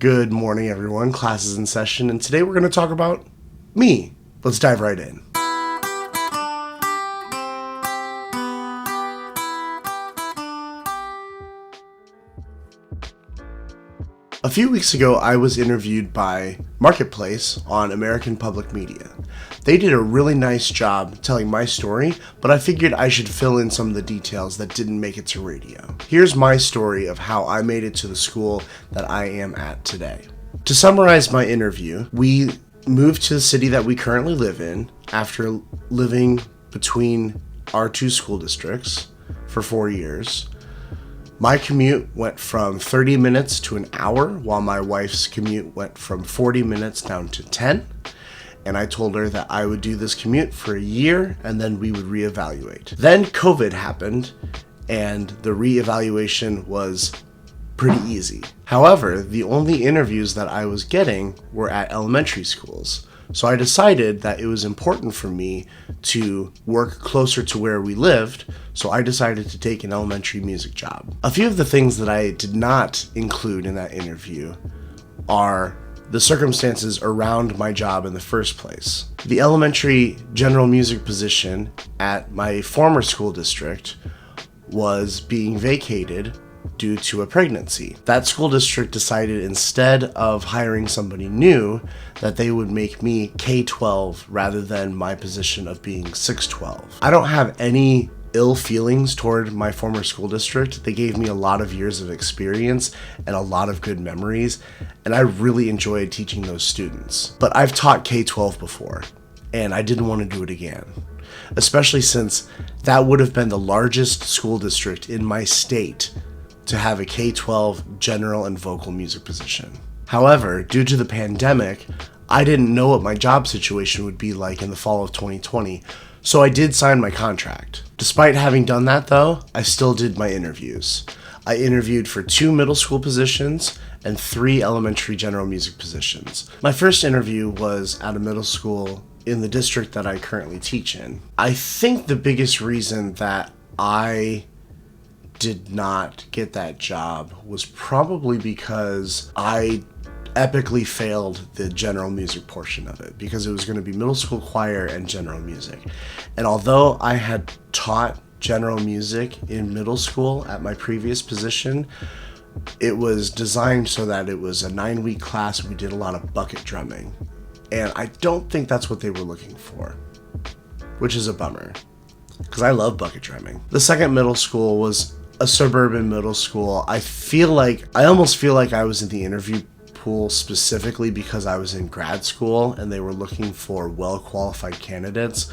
Good morning, everyone. Class is in session, and today we're going to talk about me. Let's dive right in. A few weeks ago, I was interviewed by Marketplace on American Public Media. They did a really nice job telling my story, but I figured I should fill in some of the details that didn't make it to radio. Here's my story of how I made it to the school that I am at today. To summarize my interview, we moved to the city that we currently live in after living between our two school districts for 4 years. My commute went from 30 minutes to an hour, while my wife's commute went from 40 minutes down to 10. And I told her that I would do this commute for a year and then we would reevaluate. Then COVID happened and the reevaluation was pretty easy. However, the only interviews that I was getting were at elementary schools. So I decided that it was important for me to work closer to where we lived, so I decided to take an elementary music job. A few of the things that I did not include in that interview are the circumstances around my job in the first place. The elementary general music position at my former school district was being vacated due to a pregnancy. That school district decided instead of hiring somebody new that they would make me K-12 rather than my position of being 6-12. I don't have any ill feelings toward my former school district. They gave me a lot of years of experience and a lot of good memories, and I really enjoyed teaching those students. But I've taught K-12 before, and I didn't want to do it again, especially since that would have been the largest school district in my state to have a K-12 general and vocal music position. However, due to the pandemic, I didn't know what my job situation would be like in the fall of 2020, so I did sign my contract. Despite having done that though, I still did my interviews. I interviewed for 2 middle school positions and 3 elementary general music positions. My first interview was at a middle school in the district that I currently teach in. I think the biggest reason that I did not get that job was probably because I epically failed the general music portion of it, because it was going to be middle school choir and general music. And although I had taught general music in middle school at my previous position, it was designed so that it was a 9-week class. We did a lot of bucket drumming, and I don't think that's what they were looking for, which is a bummer because I love bucket drumming. The second middle school was a suburban middle school. I almost feel like I was in the interview pool specifically because I was in grad school and they were looking for well-qualified candidates,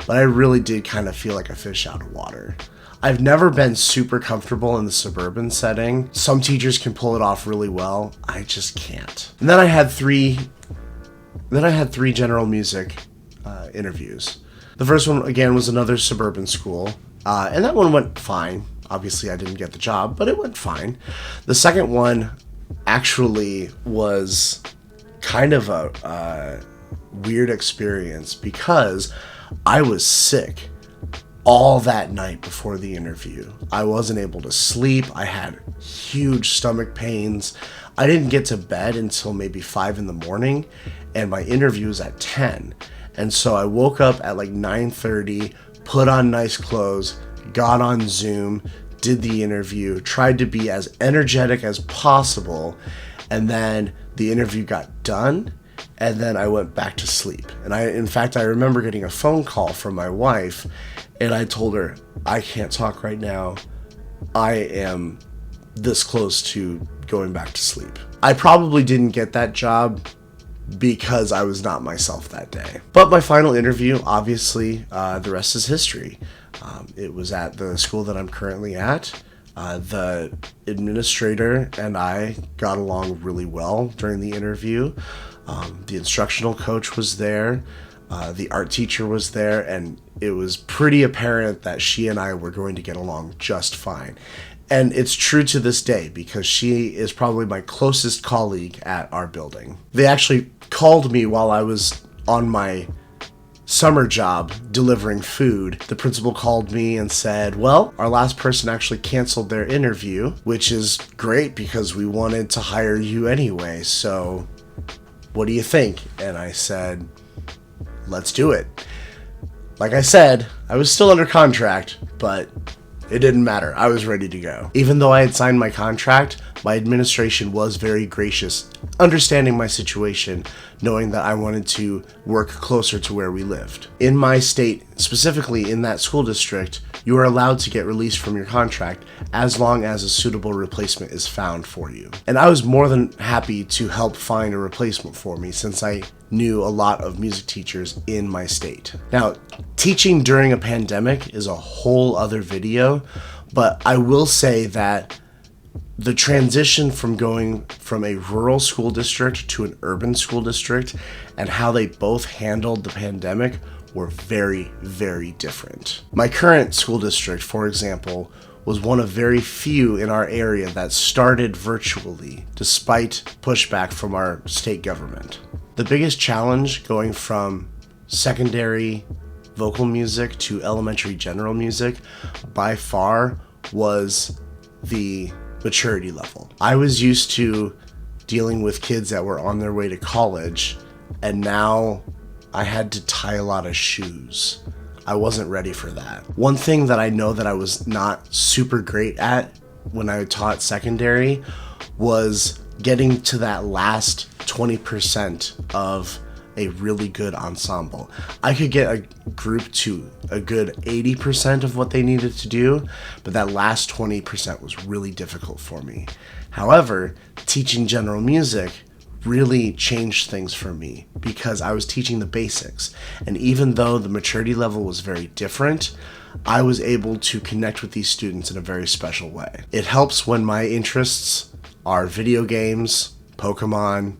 but I really did kind of feel like a fish out of water. I've never been super comfortable in the suburban setting. Some teachers can pull it off really well. I just can't. And then I had three general music interviews. The first one, again, was another suburban school, and that one went fine. Obviously, I didn't get the job, but it went fine. The second one actually was kind of a weird experience because I was sick all that night before the interview. I wasn't able to sleep. I had huge stomach pains. I didn't get to bed until maybe 5 in the morning, and my interview was at 10. And so I woke up at like 9:30, put on nice clothes, got on Zoom, did the interview, tried to be as energetic as possible, and then the interview got done, and then I went back to sleep. And I remember getting a phone call from my wife, and I told her, I can't talk right now. I am this close to going back to sleep. I probably didn't get that job because I was not myself that day. But my final interview, obviously, the rest is history. It was at the school that I'm currently at. The administrator and I got along really well during the interview. The instructional coach was there. The art teacher was there, and it was pretty apparent that she and I were going to get along just fine. And it's true to this day because she is probably my closest colleague at our building. They actually called me while I was on my summer job delivering food, the principal called me and said, well, our last person actually canceled their interview, which is great because we wanted to hire you anyway. So what do you think? And I said, let's do it. Like I said, I was still under contract, but it didn't matter. I was ready to go. Even though I had signed my contract, my administration was very gracious, understanding my situation, knowing that I wanted to work closer to where we lived. In my state, specifically in that school district, you are allowed to get released from your contract as long as a suitable replacement is found for you. And I was more than happy to help find a replacement for me since I knew a lot of music teachers in my state. Now, teaching during a pandemic is a whole other video, but I will say that the transition from going from a rural school district to an urban school district and how they both handled the pandemic were very, very different. My current school district, for example, was one of very few in our area that started virtually, despite pushback from our state government. The biggest challenge going from secondary vocal music to elementary general music by far was the maturity level. I was used to dealing with kids that were on their way to college, and now I had to tie a lot of shoes. I wasn't ready for that. One thing that I know that I was not super great at when I taught secondary was getting to that last 20% of a really good ensemble. I could get a group to a good 80% of what they needed to do, but that last 20% was really difficult for me. However, teaching general music really changed things for me because I was teaching the basics. And even though the maturity level was very different, I was able to connect with these students in a very special way. It helps when my interests are video games, Pokemon,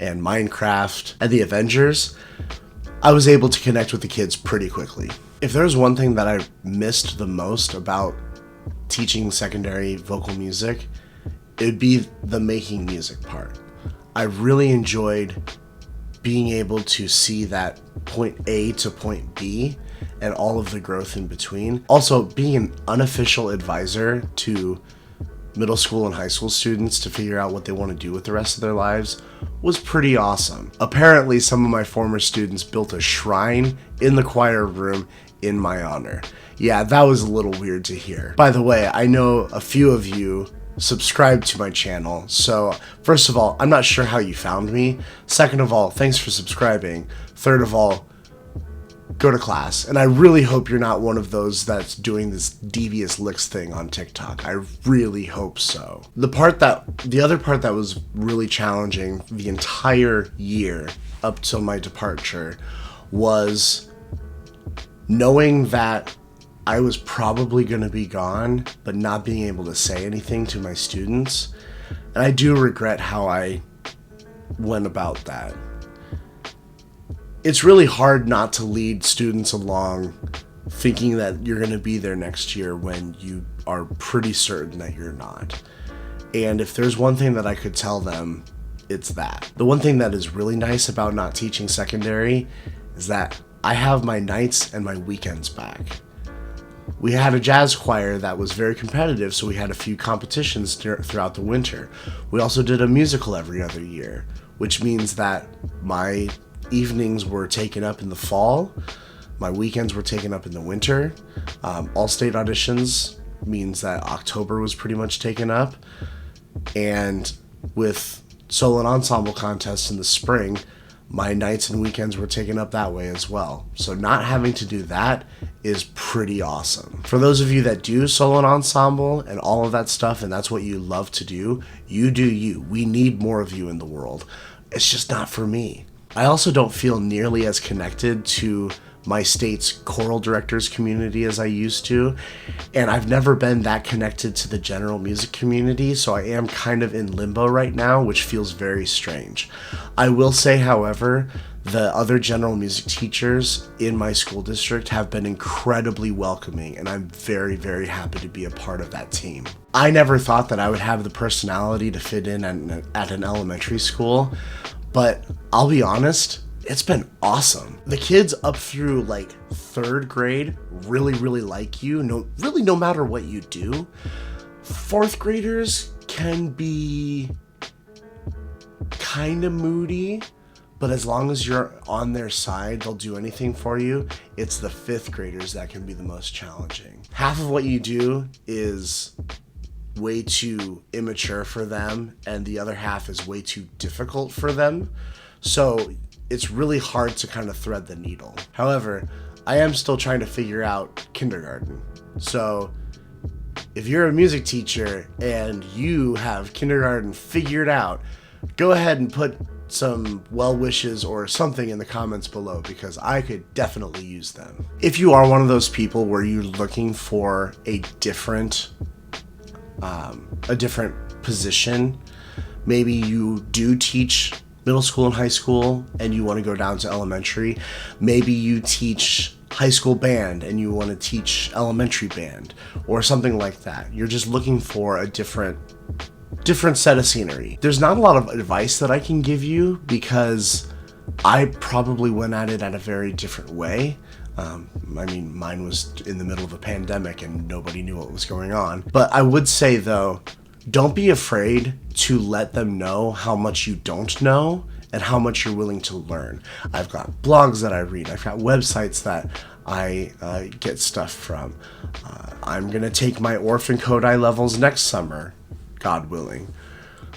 and Minecraft, and the Avengers. I was able to connect with the kids pretty quickly. If there's one thing that I missed the most about teaching secondary vocal music, it would be the making music part. I really enjoyed being able to see that point A to point B and all of the growth in between. Also, being an unofficial advisor to middle school and high school students to figure out what they want to do with the rest of their lives was pretty awesome. Apparently, some of my former students built a shrine in the choir room in my honor. Yeah, that was a little weird to hear. By the way, I know a few of you subscribe to my channel, so first of all, I'm not sure how you found me. Second of all, thanks for subscribing. Third of all, go to class. And I really hope you're not one of those that's doing this devious licks thing on TikTok. I really hope so. The other part that was really challenging the entire year up till my departure was knowing that I was probably going to be gone, but not being able to say anything to my students. And I do regret how I went about that. It's really hard not to lead students along thinking that you're going to be there next year when you are pretty certain that you're not. And if there's one thing that I could tell them, it's that. The one thing that is really nice about not teaching secondary is that I have my nights and my weekends back. We had a jazz choir that was very competitive, so we had a few competitions throughout the winter. We also did a musical every other year, which means that my evenings were taken up in the fall, my weekends were taken up in the winter. All state auditions means that October was pretty much taken up, and with solo and ensemble contests in the spring, my nights and weekends were taken up that way as well. So not having to do that is pretty awesome. For those of you that do solo and ensemble and all of that stuff, and that's what you love to do, you do you. We need more of you in the world. It's just not for me. I also don't feel nearly as connected to my state's choral directors community as I used to, and I've never been that connected to the general music community, so I am kind of in limbo right now, which feels very strange. I will say, however, the other general music teachers in my school district have been incredibly welcoming, and I'm very, very happy to be a part of that team. I never thought that I would have the personality to fit in at an elementary school, but I'll be honest, it's been awesome. The kids up through like 3rd grade really like you, no matter what you do. 4th graders can be kind of moody, but as long as you're on their side, they'll do anything for you. It's the 5th graders that can be the most challenging. Half of what you do is way too immature for them, and the other half is way too difficult for them. So it's really hard to kind of thread the needle. However, I am still trying to figure out kindergarten. So if you're a music teacher and you have kindergarten figured out, go ahead and put some well wishes or something in the comments below, because I could definitely use them. If you are one of those people where you're looking for a different position, maybe you do teach middle school and high school and you want to go down to elementary, maybe you teach high school band and you want to teach elementary band or something like that. You're just looking for a different set of scenery. There's not a lot of advice that I can give you because I probably went at it at a very different way. Mine was in the middle of a pandemic and nobody knew what was going on. But I would say though, don't be afraid to let them know how much you don't know and how much you're willing to learn. I've got blogs that I read. I've got websites that I get stuff from. I'm gonna take my Orphan Codai levels next summer, God willing.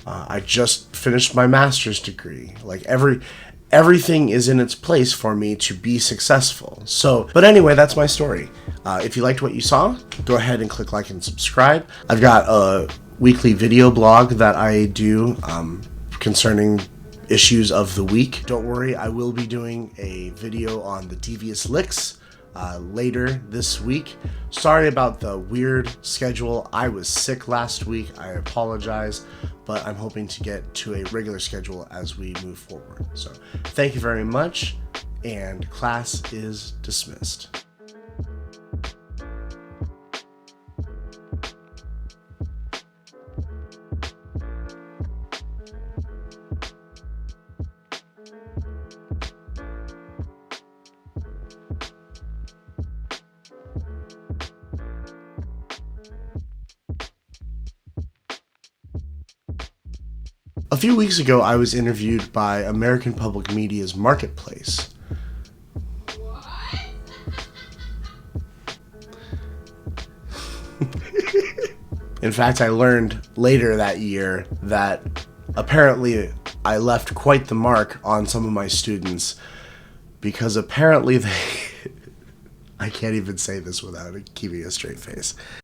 I just finished my master's degree. Like everything is in its place for me to be successful. So, but anyway, that's my story. If you liked what you saw, go ahead and click like and subscribe. I've got a weekly video blog that I do concerning issues of the week. Don't worry, I will be doing a video on the Devious Licks later this week. Sorry about the weird schedule. I was sick last week. I apologize, but I'm hoping to get to a regular schedule as we move forward. So thank you very much, and class is dismissed. A few weeks ago, I was interviewed by American Public Media's Marketplace. In fact, I learned later that year that apparently I left quite the mark on some of my students, because apparently they... I can't even say this without keeping a straight face.